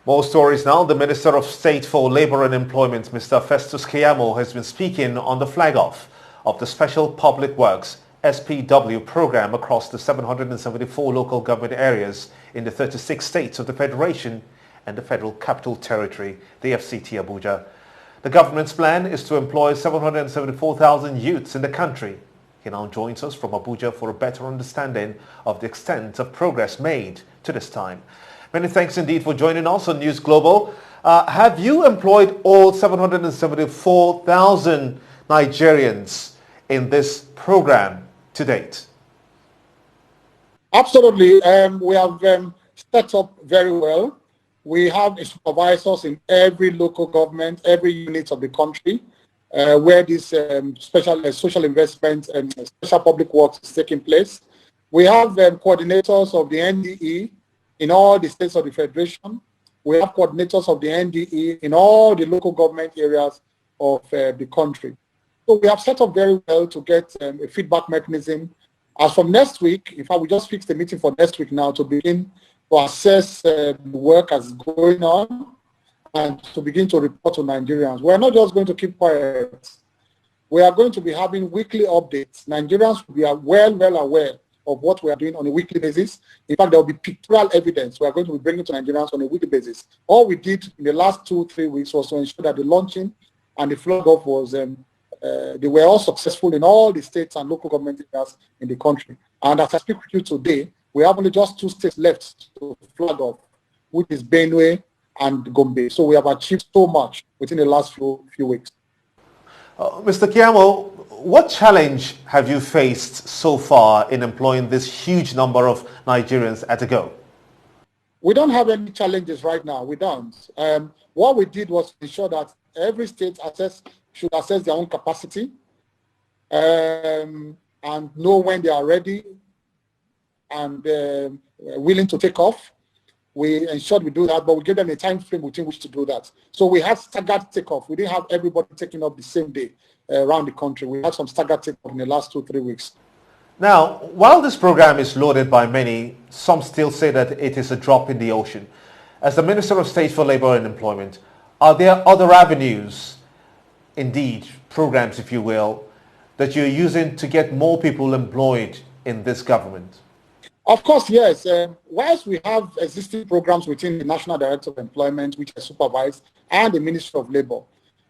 More stories now. The Minister of State for Labour and Employment, Mr. Festus KEYAMO, has been speaking on the flag-off of the Special Public Works SPW program across the 774 local government areas in the 36 states of the Federation and the Federal Capital Territory, the FCT Abuja. The government's plan is to employ 774,000 youths in the country. He now joins us from Abuja for a better understanding of the extent of progress made to this time. Many thanks indeed for joining us on News Global. Have you employed all 774,000 Nigerians in this program to date? Absolutely. We have set up very well. We have supervisors in every local government, every unit of the country, where this special social investment and special public works is taking place. We have coordinators of the NDE in all the states of the Federation. We have coordinators of the NDE in all the local government areas of the country. So we have set up very well to get a feedback mechanism. As from next week, in fact, we just fixed the meeting for next week now to begin to assess the work as going on and to begin to report to Nigerians. We're not just going to keep quiet. We are going to be having weekly updates. Nigerians will be well aware of what we are doing on a weekly basis. In fact, there will be pictorial evidence we are going to be bringing to Nigerians on a weekly basis. All we did in the last 2-3 weeks was to ensure that the launching and the flag-off was, they were all successful in all the states and local government areas in the country. And as I speak with you today, we have only just 2 states left to flag off, which is Benue and Gombe. So we have achieved so much within the last few weeks. Mr. KEYAMO, what challenge have you faced so far in employing this huge number of Nigerians at a go? We don't have any challenges right now. We don't. What we did was ensure that every state should assess their own capacity and know when they are ready and willing to take off. We ensured we do that, but we gave them a time frame within which to do that. So we had staggered takeoff. We didn't have everybody taking off the same day around the country. We had some staggered takeoff in the last 2-3 weeks. Now, while this program is lauded by many, some still say that it is a drop in the ocean. As the Minister of State for Labour and Employment, are there other avenues, indeed, programs, if you will, that you're using to get more people employed in this government? Of course, yes. Whilst we have existing programs within the National Director of Employment, which I supervise, and the Ministry of Labour,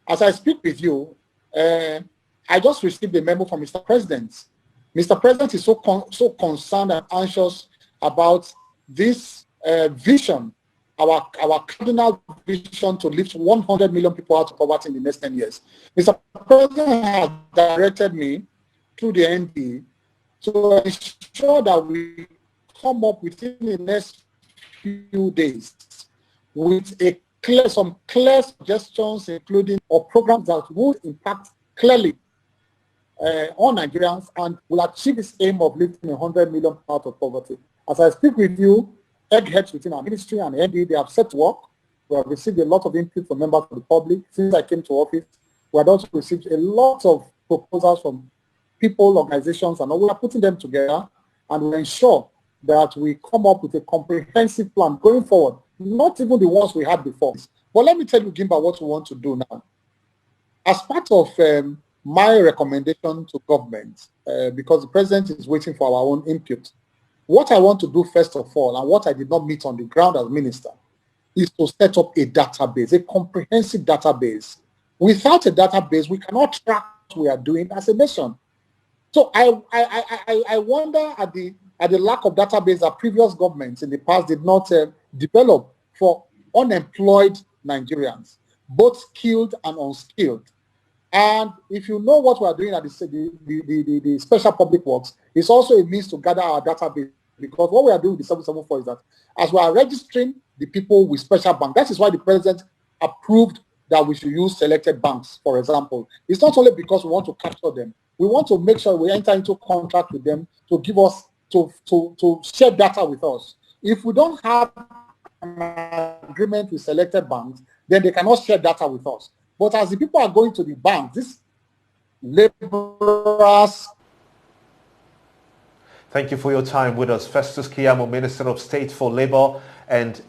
as I speak with you, I just received a memo from Mr. President. Mr. President is so concerned and anxious about this vision, our cardinal vision to lift 100 million people out of poverty in the next 10 years. Mr. President has directed me through the ND to ensure that we come up within the next few days with some clear suggestions, including or programs that would impact clearly on Nigerians and will achieve this aim of lifting 100 million out of poverty. As I speak with you, eggheads within our ministry and ND, they have set to work. We have received a lot of input from members of the public. Since I came to office, we have also received a lot of proposals from people, organizations, and we are putting them together and we ensure that we come up with a comprehensive plan going forward, not even the ones we had before. But let me tell you, Gimba, what we want to do now. As part of my recommendation to government, because the president is waiting for our own input, what I want to do first of all, and what I did not meet on the ground as minister, is to set up a database, a comprehensive database. Without a database, we cannot track what we are doing as a nation. So I wonder at the lack of database that previous governments in the past did not develop for unemployed Nigerians, both skilled and unskilled. And if you know what we are doing at the Special Public Works, it's also a means to gather our database, because what we are doing with the 774 is that as we are registering the people with special bank, that is why the president approved that we should use selected banks, for example. It's not only because we want to capture them. We want to make sure we enter into contract with them to give us, to share data with us. If we don't have an agreement with selected banks, then they cannot share data with us. But as the people are going to the bank, these laborers. Thank you for your time with us. Festus KEYAMO, Minister of State for Labour and